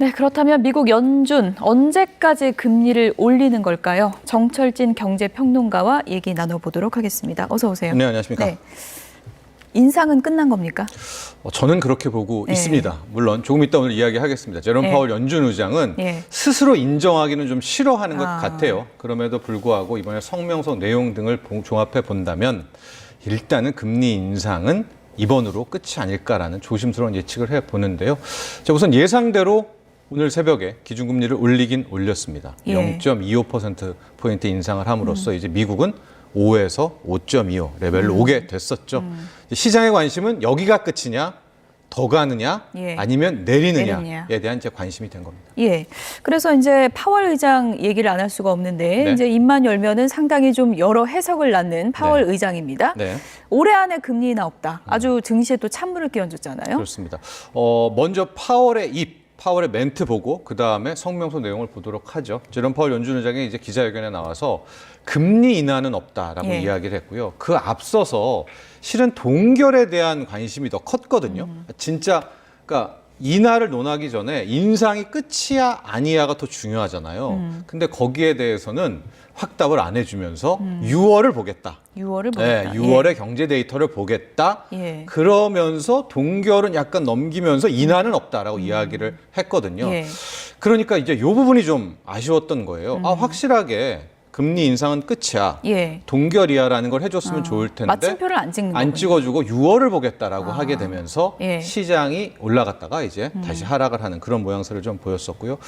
네, 그렇다면 미국 연준 언제까지 금리를 올리는 걸까요? 정철진 경제평론가와 얘기 나눠보도록 하겠습니다. 어서 오세요. 네, 안녕하십니까. 네. 인상은 끝난 겁니까? 저는 그렇게 보고 있습니다. 물론 조금 이따 오늘 이야기하겠습니다. 제롬 파월 연준 의장은 스스로 인정하기는 좀 싫어하는 것 같아요. 그럼에도 불구하고 이번에 성명서 내용 등을 종합해 본다면 일단은 금리 인상은 이번으로 끝이 아닐까라는 조심스러운 예측을 해보는데요. 자, 우선 예상대로 오늘 새벽에 기준금리를 올리긴 올렸습니다. 0.25%포인트 인상을 함으로써 이제 미국은 5에서 5.25 레벨로 오게 됐었죠. 시장의 관심은 여기가 끝이냐, 더 가느냐, 아니면 내리느냐에 대한 이제 관심이 된 겁니다. 예. 그래서 이제 파월 의장 얘기를 안 할 수가 없는데 이제 입만 열면은 상당히 좀 여러 해석을 낳는 파월 의장입니다. 올해 안에 금리 인하 없다. 아주 증시에 또 찬물을 끼얹었잖아요. 그렇습니다. 먼저 파월의 멘트 보고 그다음에 성명서 내용을 보도록 하죠. 제롬 파월 연준 의장이 이제 기자회견에 나와서 금리 인하는 없다라고 이야기를 했고요. 그 앞서서 실은 동결에 대한 관심이 더 컸거든요. 진짜 그러니까 인하를 논하기 전에 인상이 끝이야 아니야가 더 중요하잖아요. 근데 거기에 대해서는 확답을 안 해주면서 6월을 보겠다. 6월을 보겠다. 6월의 경제 데이터를 보겠다. 그러면서 동결은 약간 넘기면서 인하는 없다라고 이야기를 했거든요. 그러니까 이제 이 부분이 좀 아쉬웠던 거예요. 확실하게 금리 인상은 끝이야. 동결이야라는 걸 해줬으면 좋을 텐데 마침표를 안 찍는 거군요. 찍어주고 6월을 보겠다라고 하게 되면서 시장이 올라갔다가 이제 다시 하락을 하는 그런 모양새를 좀 보였었고요.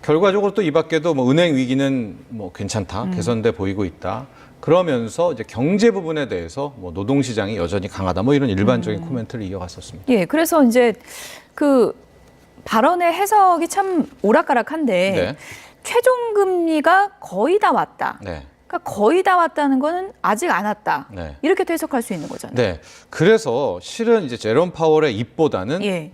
결과적으로 또 이 밖에도 뭐 은행 위기는 뭐 괜찮다, 개선돼 보이고 있다. 그러면서 이제 경제 부분에 대해서 뭐 노동시장이 여전히 강하다, 뭐 이런 일반적인 코멘트를 이어갔었습니다. 그래서 이제 그 발언의 해석이 참 오락가락한데. 최종 금리가 거의 다 왔다. 그러니까 거의 다 왔다는 거는 아직 안 왔다. 이렇게 또 해석할 수 있는 거잖아요. 그래서 실은 이제 제롬 파월의 입보다는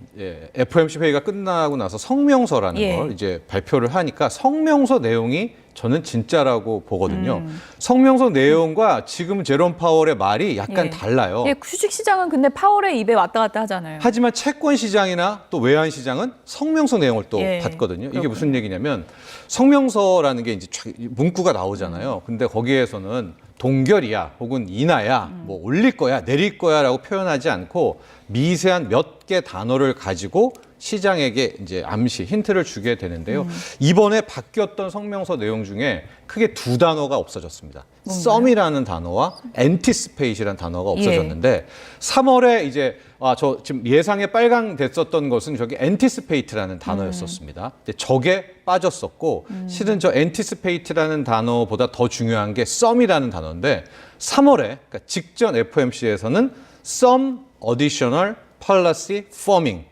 FOMC 회의가 끝나고 나서 성명서라는 걸 이제 발표를 하니까 성명서 내용이 저는 진짜라고 보거든요. 성명서 내용과 지금 제롬 파월의 말이 약간 달라요. 주식시장은 근데 파월의 입에 왔다 갔다 하잖아요. 하지만 채권 시장이나 또 외환 시장은 성명서 내용을 또 받거든요. 이게 무슨 얘기냐면 성명서라는 게 이제 문구가 나오잖아요. 근데 거기에서는 동결이야 혹은 인하야 뭐 올릴 거야 내릴 거야라고 표현하지 않고 미세한 몇 개 단어를 가지고 시장에게 이제 암시, 힌트를 주게 되는데요. 이번에 바뀌었던 성명서 내용 중에 크게 두 단어가 없어졌습니다. 썸이라는 단어와 anticipate이라는 단어가 없어졌는데 3월에 이제 저 지금 예상에 빨강 됐었던 것은 저기 anticipate라는 단어였었습니다. 근데 저게 빠졌었고 실은 저 anticipate라는 단어보다 더 중요한 게 썸이라는 단어인데 3월에 그러니까 직전 FOMC에서는 some additional policy firming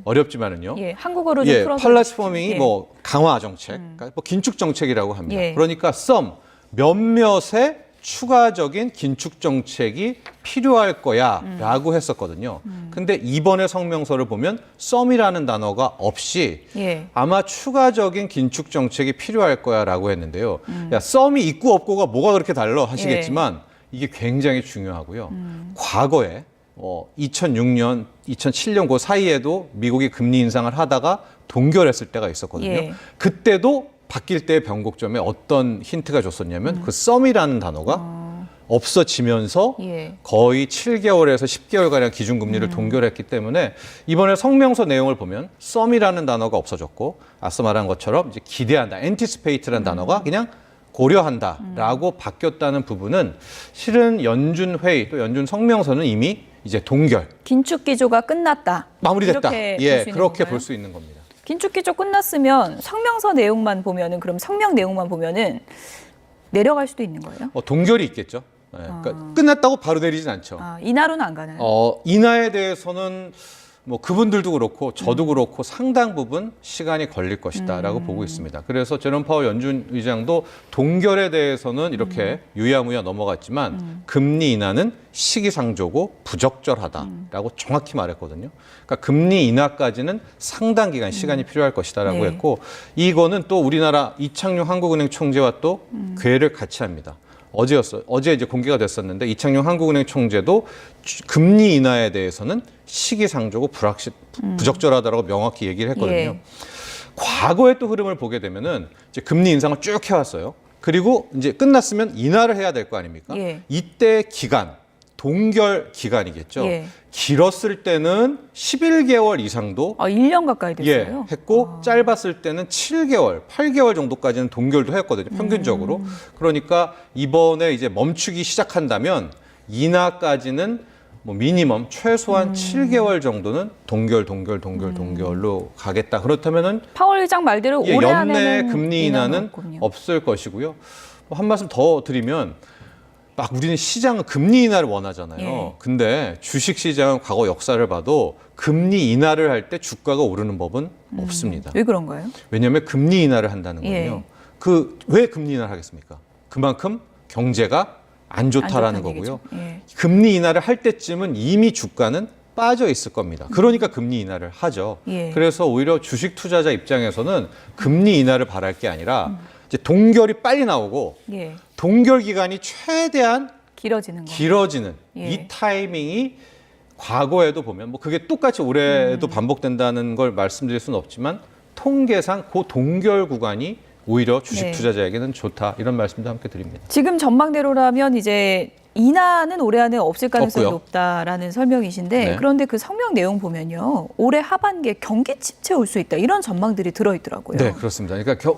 어렵지만은요. 한국어로 좀 풀어서 policy firming이 뭐 강화 정책, 그러니까 뭐 긴축 정책이라고 합니다. 그러니까 some 몇몇의 추가적인 긴축 정책이 필요할 거야라고 했었거든요. 근데 이번에 성명서를 보면 some이라는 단어가 없이 아마 추가적인 긴축 정책이 필요할 거야라고 했는데요. 야, some이 있고 없고가 뭐가 그렇게 달라 하시겠지만 이게 굉장히 중요하고요. 과거에 2006년, 2007년 그 사이에도 미국이 금리 인상을 하다가 동결했을 때가 있었거든요. 그때도 바뀔 때의 변곡점에 어떤 힌트가 줬었냐면 그 썸이라는 단어가 없어지면서 거의 7개월에서 10개월가량 기준금리를 동결했기 때문에 이번에 성명서 내용을 보면 썸이라는 단어가 없어졌고 앞서 말한 것처럼 이제 기대한다, anticipate라는 단어가 그냥 고려한다라고 바뀌었다는 부분은 실은 연준 회의 또 연준 성명서는 이미 이제 동결. 긴축 기조가 끝났다. 마무리됐다. 그렇게 볼 볼 수 있는 겁니다. 긴축 기조 끝났으면 성명서 내용만 보면은 그럼 성명 내용만 보면은 내려갈 수도 있는 거예요? 동결이 있겠죠. 그러니까 끝났다고 바로 내리진 않죠. 인하로는 안 가나요? 인하에 대해서는 뭐 그분들도 그렇고 저도 그렇고 상당 부분 시간이 걸릴 것이다라고 보고 있습니다. 그래서 제롬 파월 연준 의장도 동결에 대해서는 이렇게 유야무야 넘어갔지만 금리 인하는 시기상조고 부적절하다라고 정확히 말했거든요. 그러니까 금리 인하까지는 상당 기간 시간이 필요할 것이다라고 했고 이거는 또 우리나라 이창용 한국은행 총재와 또 궤를 같이 합니다. 어제 이제 공개가 됐었는데 이창용 한국은행 총재도 금리 인하에 대해서는 시기상조고 부적절하다라고 명확히 얘기를 했거든요. 과거의 또 흐름을 보게 되면은 이제 금리 인상을 쭉 해왔어요. 그리고 이제 끝났으면 인하를 해야 될 거 아닙니까? 예. 이때 기간, 동결 기간이겠죠. 예. 길었을 때는 11개월 이상도 1년 가까이 됐어요. 했고 짧았을 때는 7개월, 8개월 정도까지는 동결도 했거든요. 평균적으로. 그러니까 이번에 이제 멈추기 시작한다면 인하까지는 뭐 미니멈 최소한 7개월 정도는 동결로 가겠다. 그렇다면은 파월 의장 말대로 올해 연내 안에는 금리 인하는 없군요. 없을 것이고요. 한 말씀 더 드리면 막 우리는 시장은 금리 인하를 원하잖아요. 예. 근데 주식 시장은 과거 역사를 봐도 금리 인하를 할 때 주가가 오르는 법은 없습니다. 왜 그런가요? 왜냐하면 금리 인하를 한다는 거예요. 예. 왜 금리 인하를 하겠습니까? 그만큼 경제가 안 좋다라는 안 좋다는 거고요. 얘기죠. 예. 금리 인하를 할 때쯤은 이미 주가는 빠져 있을 겁니다. 그러니까 금리 인하를 하죠. 예. 그래서 오히려 주식 투자자 입장에서는 금리 인하를 바랄 게 아니라 이제 동결이 빨리 나오고 예. 동결 기간이 최대한 길어지는 거. 길어지는 예. 이 타이밍이 과거에도 보면 뭐 그게 똑같이 올해도 반복된다는 걸 말씀드릴 수는 없지만 통계상 그 동결 구간이 오히려 주식 네. 투자자에게는 좋다 이런 말씀도 함께 드립니다. 지금 전망대로라면 이제 인하는 올해 안에 없을 가능성이 없고요. 높다라는 설명이신데 네. 그런데 그 성명 내용 보면요. 올해 하반기에 경기 침체 올 수 있다. 이런 전망들이 들어있더라고요. 네, 그렇습니다. 그러니까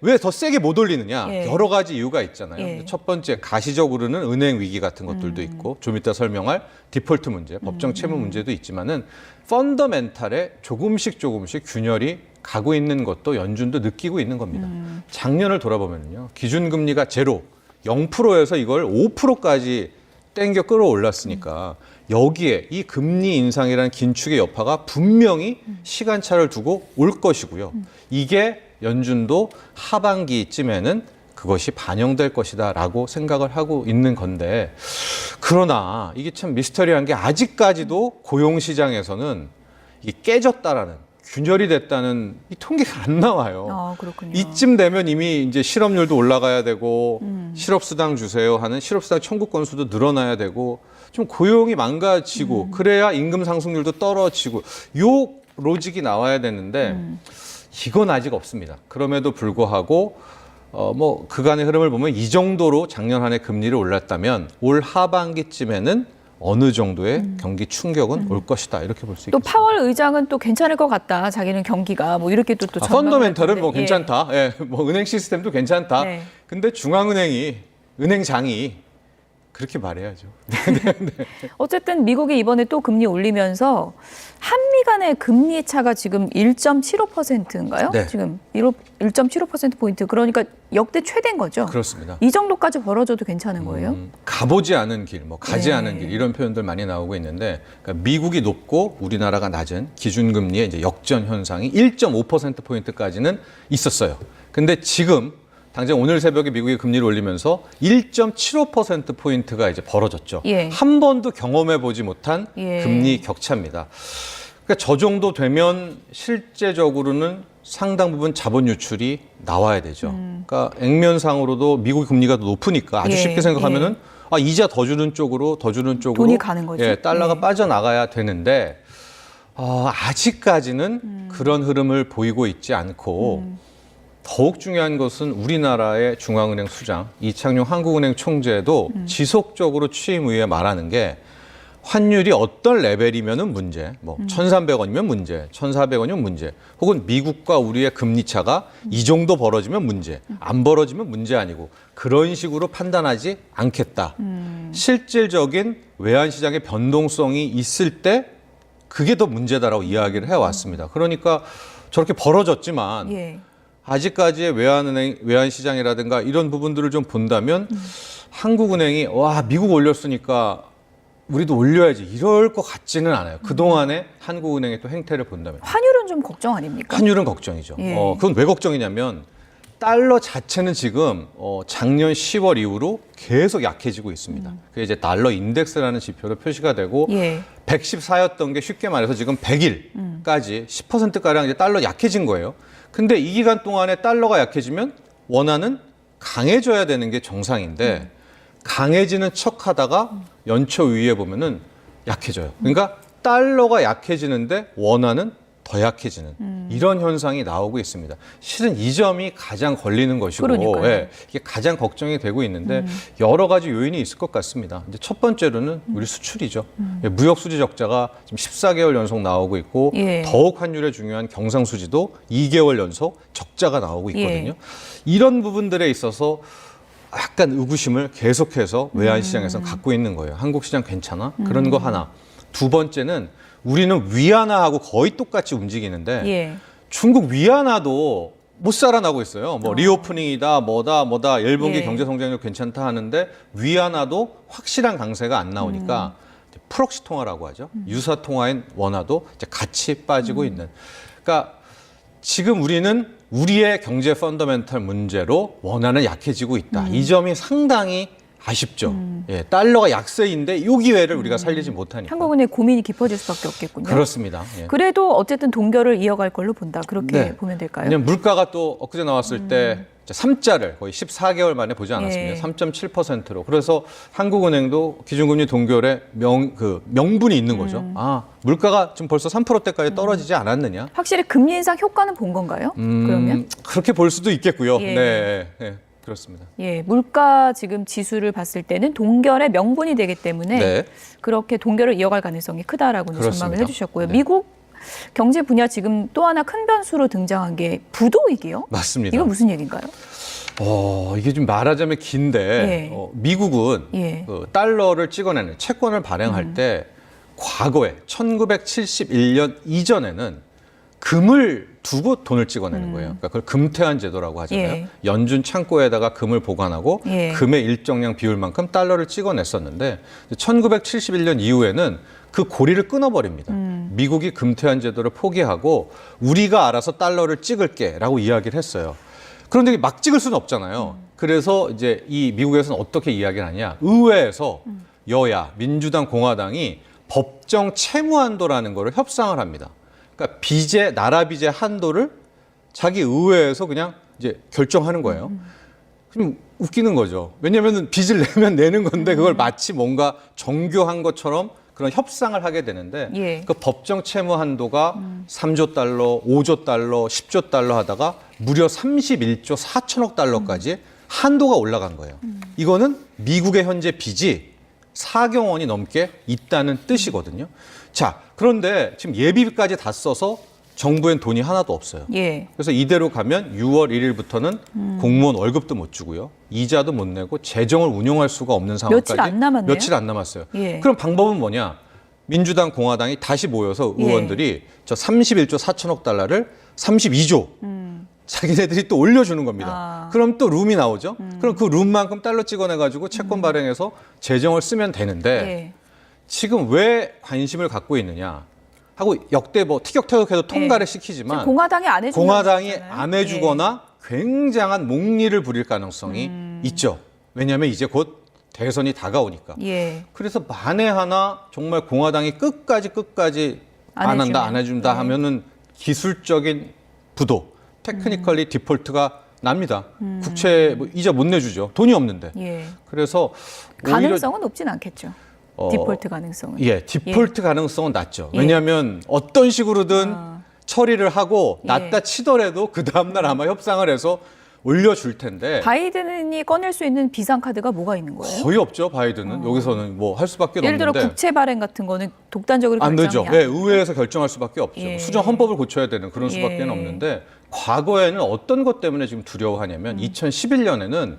왜 더 세게 못 올리느냐? 예. 여러 가지 이유가 있잖아요. 예. 첫 번째 가시적으로는 은행 위기 같은 것들도 있고 좀 이따 설명할 디폴트 문제, 법정 채무 문제도 있지만은 펀더멘탈에 조금씩 균열이 가고 있는 것도 연준도 느끼고 있는 겁니다. 작년을 돌아보면요. 기준금리가 제로, 0%에서 이걸 5%까지 땡겨 끌어올랐으니까 여기에 이 금리 인상이라는 긴축의 여파가 분명히 시간차를 두고 올 것이고요. 이게 연준도 하반기쯤에는 그것이 반영될 것이다라고 생각을 하고 있는 건데 그러나 이게 참 미스터리한 게 아직까지도 고용시장에서는 이게 깨졌다라는 균열이 됐다는 이 통계가 안 나와요. 그렇군요. 이쯤 되면 이미 이제 실업률도 올라가야 되고 실업수당 주세요 하는 실업수당 청구 건수도 늘어나야 되고 좀 고용이 망가지고 그래야 임금 상승률도 떨어지고 요 로직이 나와야 되는데 이건 아직 없습니다. 그럼에도 불구하고 뭐 그간의 흐름을 보면 이 정도로 작년 한 해 금리를 올랐다면 올 하반기쯤에는 어느 정도의 경기 충격은 올 것이다 이렇게 볼 수 또 있겠습니다. 파월 의장은 또 괜찮을 것 같다. 자기는 경기가 뭐 이렇게 또 펀더멘털은 뭐 예. 괜찮다. 예, 뭐 은행 시스템도 괜찮다. 네. 근데 중앙은행이 은행장이 그렇게 말해야죠. 어쨌든 미국이 이번에 또 금리 올리면서 한미 간의 금리 차가 지금 1.75%인가요? 네. 지금 1.75%포인트. 그러니까 역대 최대인 거죠. 그렇습니다. 이 정도까지 벌어져도 괜찮은 거예요? 가보지 않은 길, 뭐 가지 네. 않은 길 이런 표현들 많이 나오고 있는데 그러니까 미국이 높고 우리나라가 낮은 기준금리의 이제 역전 현상이 1.5%포인트까지는 있었어요. 근데 지금 당장 오늘 새벽에 미국이 금리를 올리면서 1.75%포인트가 이제 벌어졌죠. 예. 한 번도 경험해 보지 못한 예. 금리 격차입니다. 그러니까 저 정도 되면 실제적으로는 상당 부분 자본 유출이 나와야 되죠. 그러니까 액면상으로도 미국 금리가 더 높으니까 아주 예. 쉽게 생각하면은 이자 더 주는 쪽으로 돈이 가는 거죠. 예, 달러가 예. 빠져나가야 되는데 아직까지는 그런 흐름을 보이고 있지 않고 더욱 중요한 것은 우리나라의 중앙은행 수장 이창용 한국은행 총재도 지속적으로 취임 후에 말하는 게 환율이 어떤 레벨이면은 문제, 뭐 1,300원이면 문제, 1,400원이면 문제, 혹은 미국과 우리의 금리 차가 이 정도 벌어지면 문제, 안 벌어지면 문제 아니고 그런 식으로 판단하지 않겠다. 실질적인 외환 시장의 변동성이 있을 때 그게 더 문제다라고 이야기를 해왔습니다. 그러니까 저렇게 벌어졌지만 예. 아직까지의 외환 시장이라든가 이런 부분들을 좀 본다면 한국은행이 미국 올렸으니까 우리도 올려야지 이럴 것 같지는 않아요. 그동안의 한국은행의 또 행태를 본다면. 환율은 좀 걱정 아닙니까? 환율은 걱정이죠. 예. 그건 왜 걱정이냐면 달러 자체는 지금 작년 10월 이후로 계속 약해지고 있습니다. 그게 이제 달러 인덱스라는 지표로 표시가 되고 예. 114였던 게 쉽게 말해서 지금 100일까지 10%가량 이제 달러 약해진 거예요. 근데 이 기간 동안에 달러가 약해지면 원화는 강해져야 되는 게 정상인데 강해지는 척하다가 연초 위에 보면은 약해져요. 그러니까 달러가 약해지는데 원화는 더 약해지는 이런 현상이 나오고 있습니다. 실은 이 점이 가장 걸리는 것이고 예, 이게 가장 걱정이 되고 있는데 여러 가지 요인이 있을 것 같습니다. 이제 첫 번째로는 우리 수출이죠. 예, 무역 수지 적자가 지금 14개월 연속 나오고 있고 예. 더욱 환율에 중요한 경상수지도 2개월 연속 적자가 나오고 있거든요. 이런 부분들에 있어서 약간 의구심을 계속해서 외환시장에서 갖고 있는 거예요. 한국 시장 괜찮아? 그런 거 하나. 두 번째는 우리는 위안화하고 거의 똑같이 움직이는데 중국 위안화도 못 살아나고 있어요. 뭐 리오프닝이다, 뭐다, 일본기 경제 성장률 괜찮다 하는데 위안화도 확실한 강세가 안 나오니까 프록시 통화라고 하죠. 유사 통화인 원화도 이제 같이 빠지고 있는. 그러니까 지금 우리는 우리의 경제 펀더멘털 문제로 원화는 약해지고 있다. 이 점이 상당히 아쉽죠. 예, 달러가 약세인데 이 기회를 우리가 살리지 못하니까. 한국은행 고민이 깊어질 수밖에 없겠군요. 그렇습니다. 예. 그래도 어쨌든 동결을 이어갈 걸로 본다. 그렇게 보면 될까요? 왜냐면 물가가 또 엊그제 나왔을 때 3자를 거의 14개월 만에 보지 않았습니까? 3.7%로. 그래서 한국은행도 기준금리 동결에 명분이 있는 거죠. 아, 물가가 지금 벌써 3%대까지 떨어지지 않았느냐? 확실히 금리 인상 효과는 본 건가요? 그러면? 그렇게 볼 수도 있겠고요. 예. 네. 그렇습니다. 예, 물가 지금 지수를 봤을 때는 동결의 명분이 되기 때문에 그렇게 동결을 이어갈 가능성이 크다라고 전망을 해주셨고요. 미국 경제 분야 지금 또 하나 큰 변수로 등장한 게 부도 위기요? 맞습니다. 이건 무슨 얘기인가요? 이게 좀 말하자면 긴데 미국은 그 달러를 찍어내는 채권을 발행할 때 과거에 1971년 이전에는 금을 두고 돈을 찍어내는 거예요. 그러니까 그걸 금태환 제도라고 하잖아요. 연준 창고에다가 금을 보관하고 금의 일정량 비율만큼 달러를 찍어냈었는데 1971년 이후에는 그 고리를 끊어버립니다. 미국이 금태환 제도를 포기하고 우리가 알아서 달러를 찍을게라고 이야기를 했어요. 그런데 막 찍을 수는 없잖아요. 그래서 이제 이 미국에서는 어떻게 이야기를 하냐? 의회에서 여야, 민주당, 공화당이 법정 채무 한도라는 거를 협상을 합니다. 그러니까 빚의 나라 빚의 한도를 자기 의회에서 그냥 이제 결정하는 거예요. 좀 웃기는 거죠. 왜냐하면 빚을 내면 내는 건데 그걸 마치 뭔가 정교한 것처럼 그런 협상을 하게 되는데 그 법정 채무 한도가 3조 달러, 5조 달러, 10조 달러 하다가 무려 31조 4천억 달러까지 한도가 올라간 거예요. 이거는 미국의 현재 빚이 4경 원이 넘게 있다는 뜻이거든요. 자, 그런데 지금 예비비까지 다 써서 정부엔 돈이 하나도 없어요. 그래서 이대로 가면 6월 1일부터는 공무원 월급도 못 주고요. 이자도 못 내고 재정을 운용할 수가 없는 상황까지. 며칠 안 남았어요. 그럼 방법은 뭐냐? 민주당, 공화당이 다시 모여서 의원들이 저 31조 4천억 달러를 32조 자기네들이 또 올려주는 겁니다. 그럼 또 룸이 나오죠. 그럼 그 룸만큼 달러 찍어내가지고 채권 발행해서 재정을 쓰면 되는데 지금 왜 관심을 갖고 있느냐 하고 역대 뭐 티격태격해서 통과를 시키지만 공화당이 안 해주거나 굉장한 몽리를 부릴 가능성이 있죠. 왜냐하면 이제 곧 대선이 다가오니까. 그래서 만에 하나 정말 공화당이 끝까지 안 해준다 하면은 기술적인 부도, 테크니컬리 디폴트가 납니다. 국채 이자 못 내주죠. 돈이 없는데. 그래서 가능성은 높진 않겠죠. 디폴트 가능성은. 디폴트 가능성은 낮죠. 왜냐하면 어떤 식으로든 처리를 하고 낮다 치더라도 그 다음날 아마 협상을 해서 올려줄 텐데. 바이든이 꺼낼 수 있는 비상카드가 뭐가 있는 거예요? 거의 없죠. 바이든은. 여기서는 뭐 할 수밖에 없는데. 예를 들어 국채 발행 같은 거는 독단적으로 안 되죠. 결정이 의회에서 결정할 수밖에 없죠. 수정 헌법을 고쳐야 되는 그런 수밖에 없는데 과거에는 어떤 것 때문에 지금 두려워하냐면 2011년에는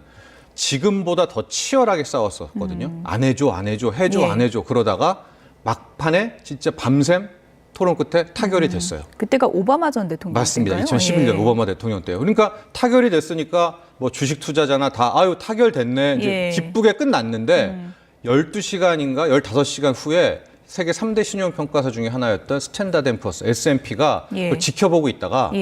지금보다 더 치열하게 싸웠었거든요. 안 해줘, 해줘. 그러다가 막판에 진짜 밤샘 토론 끝에 타결이 됐어요. 그때가 오바마 전 대통령 맞습니다. 2011년 오바마 대통령 때요. 그러니까 타결이 됐으니까 뭐 주식 투자자나 다 타결됐네. 이제 기쁘게 끝났는데 12시간인가 15시간 후에 세계 3대 신용평가사 중에 하나였던 스탠다드 앤 푸어스, S&P가 그걸 지켜보고 있다가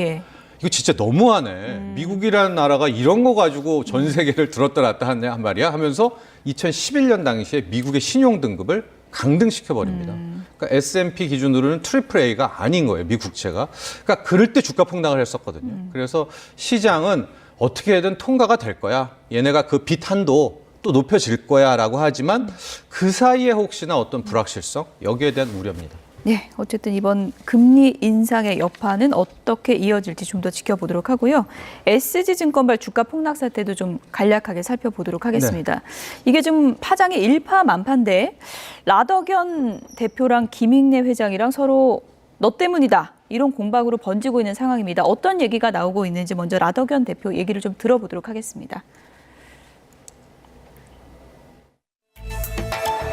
이거 진짜 너무하네. 미국이라는 나라가 이런 거 가지고 전 세계를 들었다 놨다 하냐 한 말이야 하면서 2011년 당시에 미국의 신용 등급을 강등시켜버립니다. 그러니까 S&P 기준으로는 트리플 A가 아닌 거예요, 미국 국채가. 그러니까 그럴 때 주가 폭락을 했었거든요. 그래서 시장은 어떻게든 통과가 될 거야. 얘네가 그 빚 한도 또 높여질 거야라고 하지만 그 사이에 혹시나 어떤 불확실성, 여기에 대한 우려입니다. 네, 어쨌든 이번 금리 인상의 여파는 어떻게 이어질지 좀 더 지켜보도록 하고요. SG증권발 주가 폭락 사태도 좀 간략하게 살펴보도록 하겠습니다. 네. 이게 좀 파장이 일파만파인데 라더견 대표랑 김익래 회장이랑 서로 너 때문이다. 이런 공방으로 번지고 있는 상황입니다. 어떤 얘기가 나오고 있는지 먼저 라더견 대표 얘기를 좀 들어보도록 하겠습니다.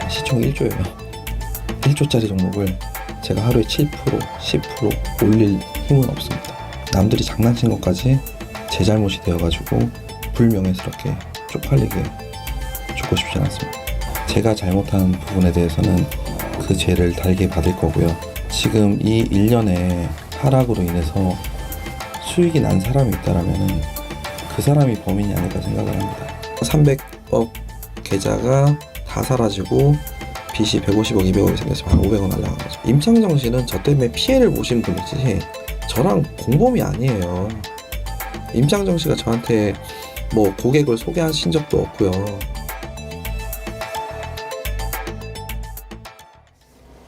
시총 1조예요. 1조짜리 종목을 제가 하루에 7%, 10% 올릴 힘은 없습니다. 남들이 장난친 것까지 제 잘못이 되어가지고 불명예스럽게 쪽팔리게 죽고 싶지 않습니다. 제가 잘못한 부분에 대해서는 그 죄를 달게 받을 거고요. 지금 이 1년의 하락으로 인해서 수익이 난 사람이 있다면 그 사람이 범인이 아닐까 생각을 합니다. 300억 계좌가 다 사라지고 빚이 150억, 200억이 생겼으면 한 500원 날라간 거죠. 임창정 씨는 저 때문에 피해를 보신 분이지 저랑 공범이 아니에요. 임창정 씨가 저한테 뭐 고객을 소개하신 적도 없고요.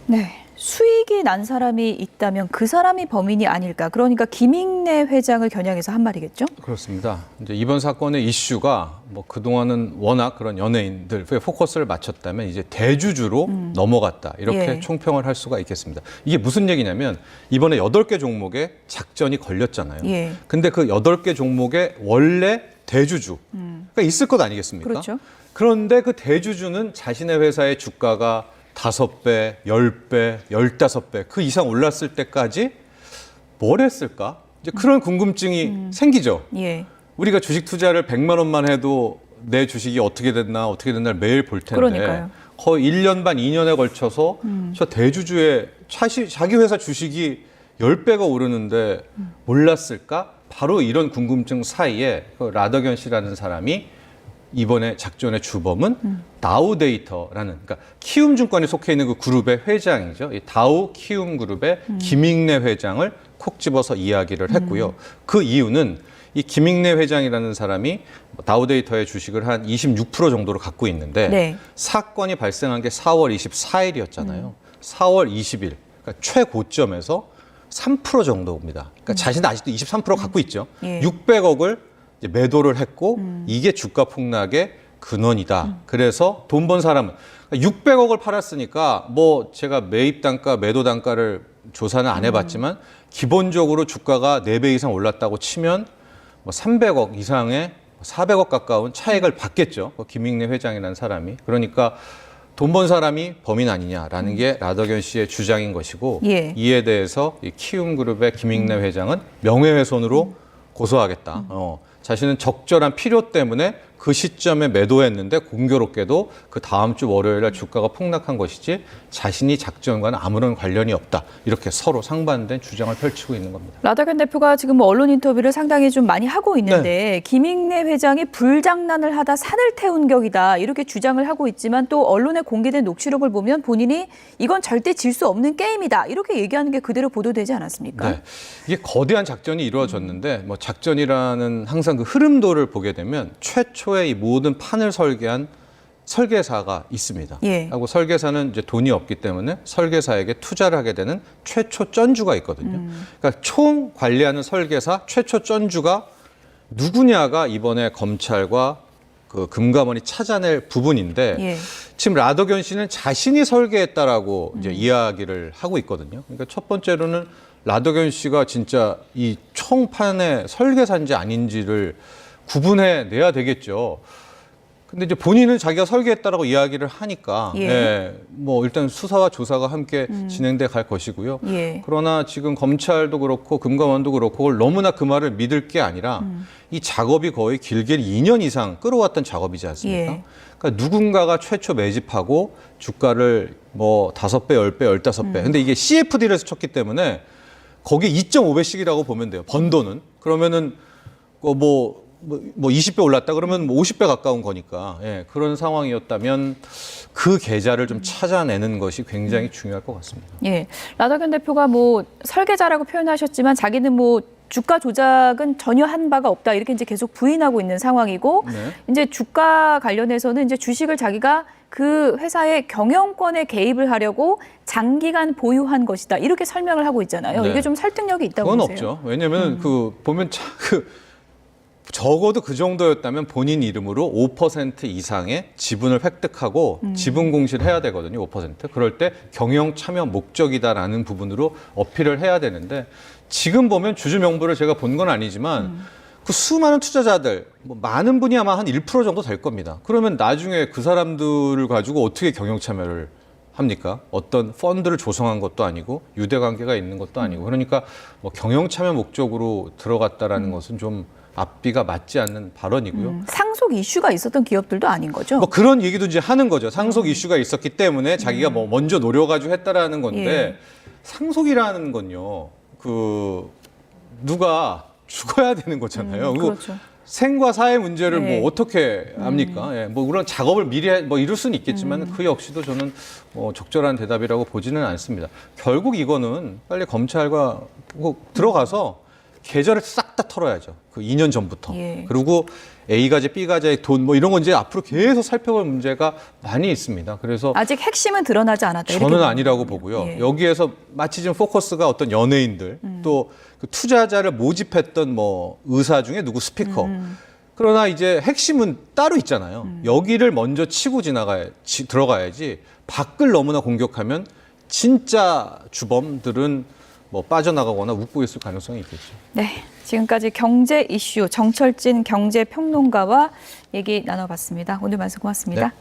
네. 수익이 난 사람이 있다면 그 사람이 범인이 아닐까. 그러니까 김익래 회장을 겨냥해서 한 말이겠죠? 그렇습니다. 이제 이번 사건의 이슈가 뭐 그동안은 워낙 그런 연예인들 포커스를 맞췄다면 이제 대주주로 넘어갔다. 이렇게 예. 총평을 할 수가 있겠습니다. 이게 무슨 얘기냐면 이번에 8개 종목에 작전이 걸렸잖아요. 예. 근데 그 8개 종목에 원래 대주주가 있을 것 아니겠습니까? 그렇죠. 그런데 그 대주주는 자신의 회사의 주가가 5배, 10배, 15배 그 이상 올랐을 때까지 뭘 했을까? 이제 그런 궁금증이 생기죠. 예. 우리가 주식 투자를 100만 원만 해도 내 주식이 어떻게 됐나 매일 볼 텐데 그러니까요. 거의 1년 반, 2년에 걸쳐서 저 대주주의 자기 회사 주식이 10배가 오르는데 몰랐을까? 바로 이런 궁금증 사이에 그 라더견 씨라는 사람이 이번에 작전의 주범은 다우데이터라는 그러니까 키움증권에 속해 있는 그 그룹의 회장이죠. 이 다우 키움그룹의 김익래 회장을 콕 집어서 이야기를 했고요. 그 이유는 이 김익래 회장이라는 사람이 다우데이터의 주식을 한 26% 정도를 갖고 있는데 네. 사건이 발생한 게 4월 24일이었잖아요. 4월 20일 그러니까 최고점에서 3% 정도입니다. 그러니까 자신도 아직도 23% 갖고 있죠. 예. 600억을 이제 매도를 했고 이게 주가 폭락의 근원이다. 그래서 돈 번 사람은 600억을 팔았으니까 뭐 제가 매입 단가, 매도 단가를 조사는 안 해봤지만 기본적으로 주가가 4배 이상 올랐다고 치면 뭐 300억 이상의 400억 가까운 차익을 받겠죠. 김익래 회장이라는 사람이. 그러니까 돈 번 사람이 범인 아니냐라는 게 라더견 씨의 주장인 것이고 예. 이에 대해서 이 키움그룹의 김익래 회장은 명예훼손으로 고소하겠다. 자신은 적절한 필요 때문에 그 시점에 매도했는데 공교롭게도 그 다음 주 월요일에 주가가 폭락한 것이지 자신이 작전과는 아무런 관련이 없다. 이렇게 서로 상반된 주장을 펼치고 있는 겁니다. 라더견 대표가 지금 뭐 언론 인터뷰를 상당히 좀 많이 하고 있는데 김익래 회장이 불장난을 하다 산을 태운 격이다. 이렇게 주장을 하고 있지만 또 언론에 공개된 녹취록을 보면 본인이 이건 절대 질 수 없는 게임이다. 이렇게 얘기하는 게 그대로 보도되지 않았습니까? 네. 이게 거대한 작전이 이루어졌는데 뭐 작전이라는 항상 그 흐름도를 보게 되면 최초의 이 모든 판을 설계한 설계사가 있습니다. 예. 하고 설계사는 이제 돈이 없기 때문에 설계사에게 투자를 하게 되는 최초 쩐주가 있거든요. 그러니까 총 관리하는 설계사 최초 쩐주가 누구냐가 이번에 검찰과 그 금감원이 찾아낼 부분인데 예. 지금 라더견 씨는 자신이 설계했다라고 이제 이야기를 하고 있거든요. 그러니까 첫 번째로는 라더견 씨가 진짜 이 총판의 설계사인지 아닌지를 구분해 내야 되겠죠. 근데 이제 본인은 자기가 설계했다라고 이야기를 하니까 뭐 일단 수사와 조사가 함께 진행돼 갈 것이고요. 예. 그러나 지금 검찰도 그렇고 금감원도 그렇고 그걸 너무나 그 말을 믿을 게 아니라 이 작업이 거의 길게 2년 이상 끌어왔던 작업이지 않습니까? 예. 그러니까 누군가가 최초 매집하고 주가를 뭐 5배, 10배, 15배. 근데 이게 CFD를 쳤기 때문에 거기에 2.5배씩이라고 보면 돼요. 번 돈은. 그러면은 뭐 20배 올랐다 그러면 뭐 50배 가까운 거니까 그런 상황이었다면 그 계좌를 좀 찾아내는 것이 굉장히 중요할 것 같습니다. 예, 라더견 대표가 뭐 설계자라고 표현하셨지만 자기는 뭐 주가 조작은 전혀 한 바가 없다 이렇게 이제 계속 부인하고 있는 상황이고 네. 이제 주가 관련해서는 이제 주식을 자기가 그 회사의 경영권에 개입을 하려고 장기간 보유한 것이다 이렇게 설명을 하고 있잖아요. 네. 이게 좀 설득력이 있다고 그건 보세요? 없죠. 왜냐하면 보면 적어도 그 정도였다면 본인 이름으로 5% 이상의 지분을 획득하고 지분 공시를 해야 되거든요. 5%. 그럴 때 경영 참여 목적이다라는 부분으로 어필을 해야 되는데 지금 보면 주주 명부를 제가 본 건 아니지만 그 수많은 투자자들, 뭐 많은 분이 아마 한 1% 정도 될 겁니다. 그러면 나중에 그 사람들을 가지고 어떻게 경영 참여를 합니까? 어떤 펀드를 조성한 것도 아니고 유대 관계가 있는 것도 아니고 그러니까 뭐 경영 참여 목적으로 들어갔다라는 것은 좀 앞뒤가 맞지 않는 발언이고요. 상속 이슈가 있었던 기업들도 아닌 거죠? 뭐 그런 얘기도 이제 하는 거죠. 상속 이슈가 있었기 때문에 자기가 뭐 먼저 노려가지고 했다라는 건데 예. 상속이라는 건요. 누가 죽어야 되는 거잖아요. 그리고 그렇죠. 생과 사의 문제를 네. 뭐 어떻게 합니까? 예, 뭐 그런 작업을 미리 뭐 이룰 수는 있겠지만 그 역시도 저는 적절한 대답이라고 보지는 않습니다. 결국 이거는 빨리 검찰과 꼭 들어가서 계좌를 싹 다 털어야죠. 그 2년 전부터. 예. 그리고 A가제, B가제의 돈 뭐 이런 건 이제 앞으로 계속 살펴볼 문제가 많이 있습니다. 그래서 아직 핵심은 드러나지 않았다. 이렇게 저는 보는 아니라고 거군요. 보고요. 예. 여기에서 마치 지금 포커스가 어떤 연예인들 또 그 투자자를 모집했던 뭐 의사 중에 누구 스피커. 그러나 이제 핵심은 따로 있잖아요. 여기를 먼저 치고 들어가야지 밖을 너무나 공격하면 진짜 주범들은 뭐 빠져나가거나 웃고 있을 가능성이 있겠죠. 네, 지금까지 경제 이슈 정철진 경제평론가와 얘기 나눠봤습니다. 오늘 말씀 고맙습니다. 네.